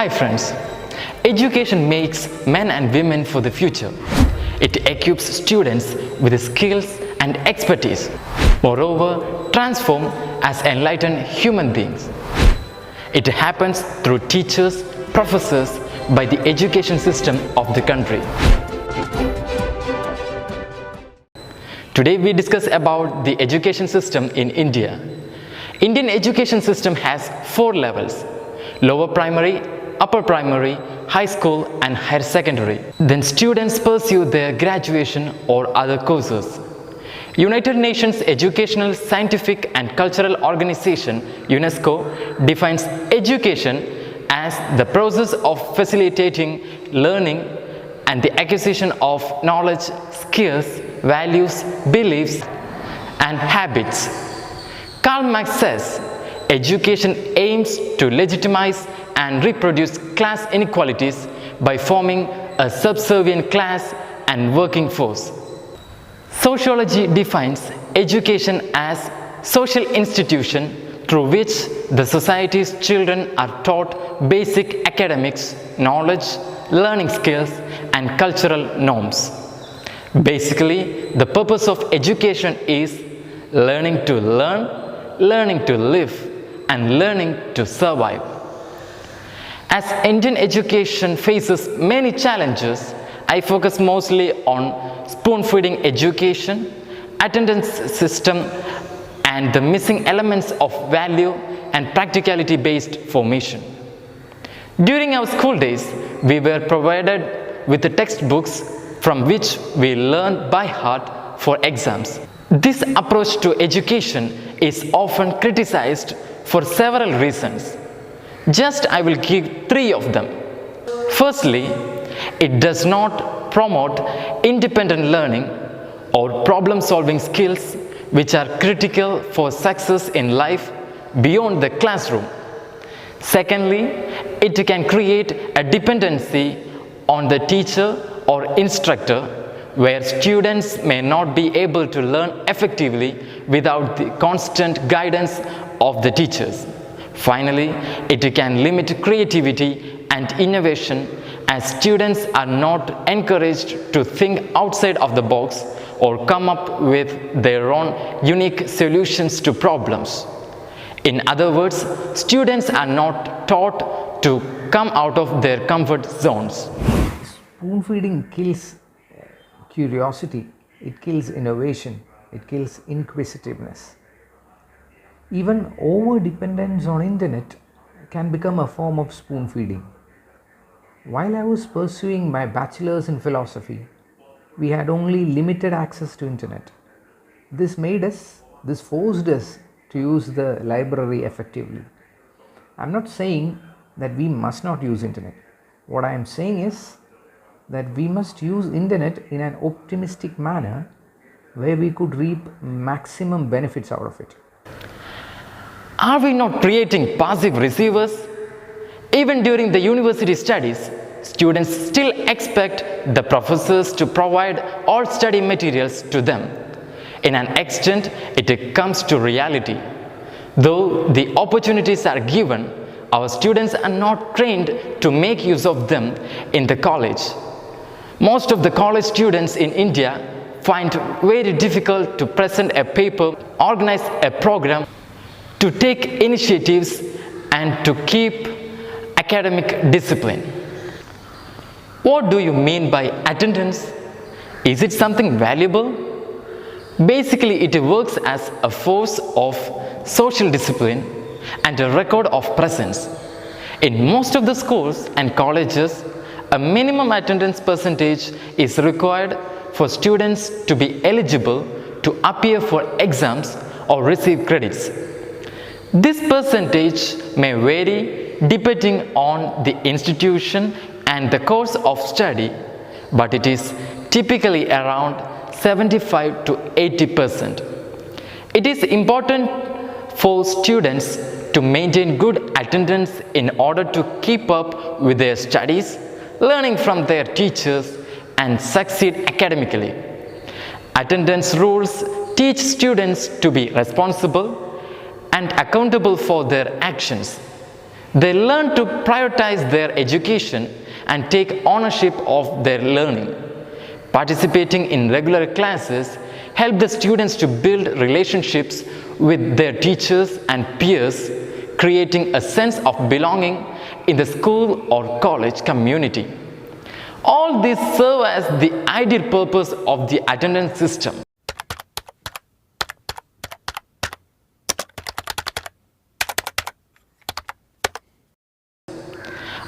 Hi friends, education makes men and women for the future. It equips students with the skills and expertise, moreover transform as enlightened human beings. It happens through teachers, professors, by the education system of the country. Today we discuss about the education system in India. Indian education system has 4 levels: lower primary, upper primary, high school and higher secondary. Then students pursue their graduation or other courses. United Nations Educational, Scientific and Cultural Organization (UNESCO) defines education as the process of facilitating learning and the acquisition of knowledge, skills, values, beliefs and habits. Karl Marx says, education aims to legitimize and reproduce class inequalities by forming a subservient class and working force. Sociology defines education as social institution through which the society's children are taught basic academics, knowledge, learning skills and cultural norms. Basically, the purpose of education is learning to learn, learning to live and learning to survive. As Indian education faces many challenges, I focus mostly on spoon-feeding education, attendance system and the missing elements of value and practicality-based formation. During our school days, we were provided with the textbooks from which we learn by heart for exams. This approach to education is often criticized for several reasons. Just I will give 3 of them. Firstly, it does not promote independent learning or problem-solving skills which are critical for success in life beyond the classroom. Secondly, it can create a dependency on the teacher or instructor where students may not be able to learn effectively without the constant guidance of the teachers. Finally, it can limit creativity and innovation as students are not encouraged to think outside of the box or come up with their own unique solutions to problems. In other words, students are not taught to come out of their comfort zones. Spoon feeding kills curiosity, it kills innovation, it kills inquisitiveness. Even over-dependence on internet can become a form of spoon feeding. While I was pursuing my bachelor's in philosophy, we had only limited access to internet. This forced us to use the library effectively. I'm not saying that we must not use internet. What I am saying is that we must use internet in an optimistic manner where we could reap maximum benefits out of it. Are we not creating passive receivers? Even during the university studies, students still expect the professors to provide all study materials to them. In an extent, it comes to reality. Though the opportunities are given, our students are not trained to make use of them in the college. Most of the college students in India find it very difficult to present a paper, organize a program, to take initiatives and to keep academic discipline. What do you mean by attendance? Is it something valuable? Basically, it works as a force of social discipline and a record of presence. In most of the schools and colleges, a minimum attendance percentage is required for students to be eligible to appear for exams or receive credits. This percentage may vary depending on the institution and the course of study, but it is typically around 75 to 80%. It is important for students to maintain good attendance in order to keep up with their studies, learning from their teachers, and succeed academically. Attendance rules teach students to be responsible and accountable for their actions. They learn to prioritize their education and take ownership of their learning. Participating in regular classes help the students to build relationships with their teachers and peers, creating a sense of belonging in the school or college community. All these serve as the ideal purpose of the attendance system.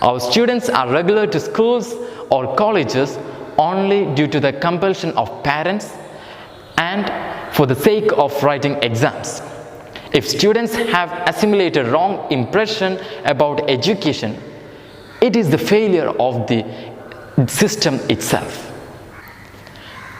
Our students are regular to schools or colleges only due to the compulsion of parents and for the sake of writing exams. If students have assimilated wrong impression about education, it is the failure of the system itself.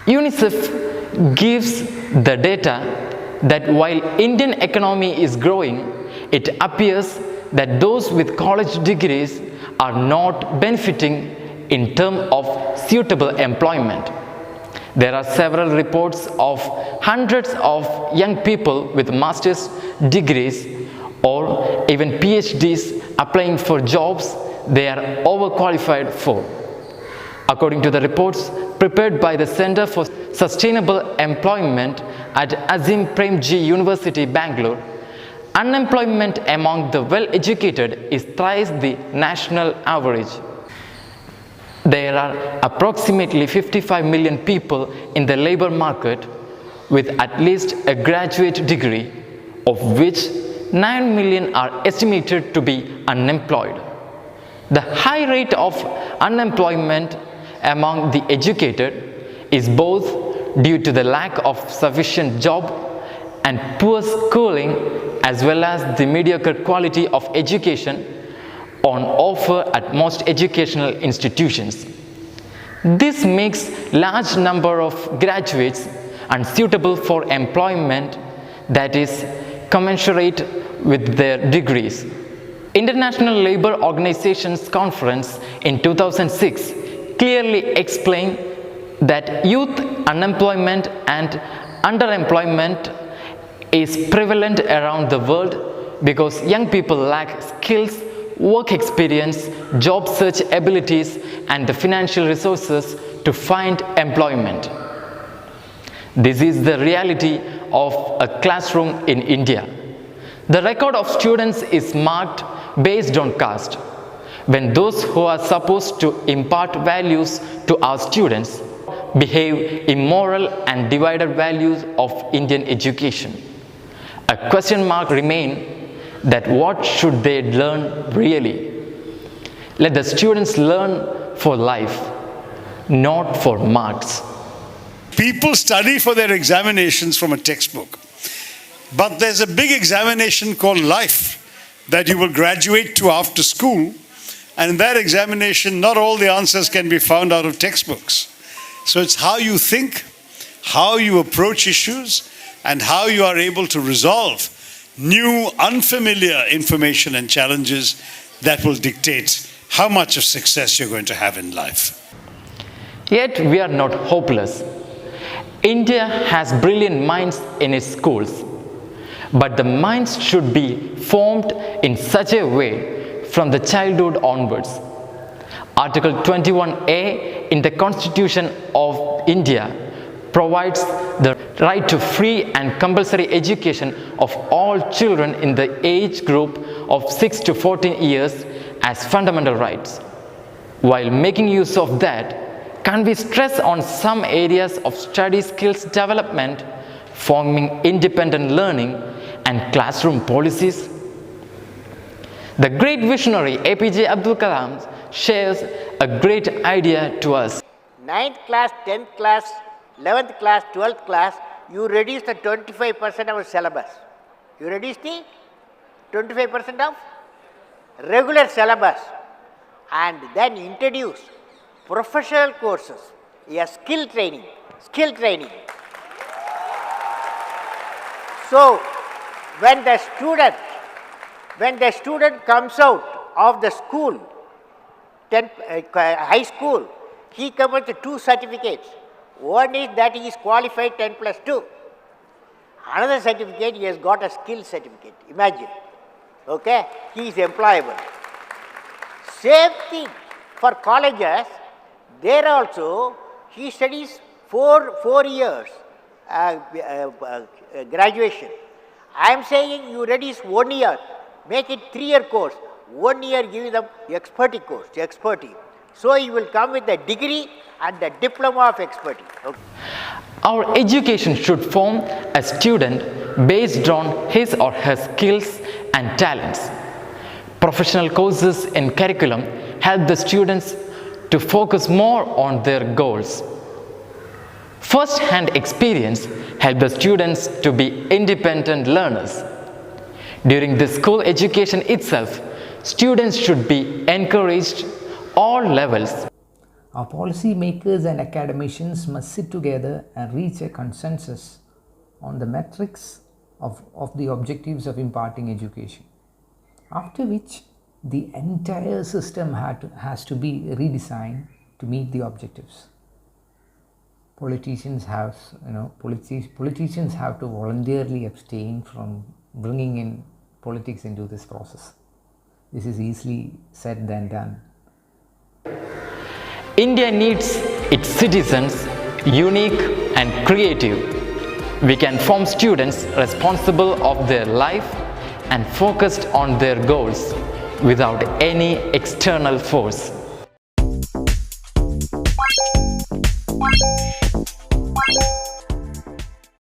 UNICEF gives the data that while Indian economy is growing, it appears that those with college degrees are not benefiting in terms of suitable employment. There are several reports of hundreds of young people with master's degrees or even PhDs applying for jobs they are overqualified for. According to the reports prepared by the Center for Sustainable Employment at Azim Premji University, Bangalore, unemployment among the well-educated is thrice the national average. There are approximately 55 million people in the labor market with at least a graduate degree, of which 9 million are estimated to be unemployed. The high rate of unemployment among the educated is both due to the lack of sufficient job and poor schooling, as well as the mediocre quality of education on offer at most educational institutions. This makes large number of graduates unsuitable for employment that is commensurate with their degrees. International Labour Organization's conference in 2006 clearly explained that youth unemployment and underemployment is prevalent around the world because young people lack skills, work experience, job search abilities, and the financial resources to find employment. This is the reality of a classroom in India. The record of students is marked based on caste. When those who are supposed to impart values to our students behave immoral and divided values of Indian education, a question mark remains that what should they learn really? Let the students learn for life, not for marks. People study for their examinations from a textbook. But there's a big examination called life that you will graduate to after school. And in that examination, not all the answers can be found out of textbooks. So it's how you think, how you approach issues, and how you are able to resolve new, unfamiliar information and challenges that will dictate how much of success you're going to have in life. Yet we are not hopeless. India has brilliant minds in its schools, but the minds should be formed in such a way from the childhood onwards. Article 21A in the Constitution of India provides the right to free and compulsory education of all children in the age group of 6 to 14 years as fundamental rights. While making use of that, can we stress on some areas of study skills development, forming independent learning, and classroom policies? The great visionary APJ Abdul Kalam shares a great idea to us. 9th class, 10th class, 11th class, 12th class, you reduce the 25% of syllabus. You reduce the 25% of regular syllabus and then introduce professional courses, skill training. So, when the student comes out of the school, high school, he comes with 2 certificates. One is that he is qualified 10 plus 2. Another certificate, he has got a skill certificate. Imagine. Okay? He is employable. Same thing for colleges. There also he studies four years graduation. I am saying you reduce 1 year, make it 3-year course. 1 year give them expertise. So you will come with a degree and the diploma of expertise. Okay. Our education should form a student based on his or her skills and talents. Professional courses in curriculum help the students to focus more on their goals. First-hand experience helps the students to be independent learners. During the school education itself, students should be encouraged all levels. Our policy makers and academicians must sit together and reach a consensus on the metrics of the objectives of imparting education, after which the entire system has to be redesigned to meet the objectives. Politicians have to voluntarily abstain from bringing in politics into this process. This is easily said than done. India needs its citizens unique and creative. We can form students responsible of their life and focused on their goals without any external force.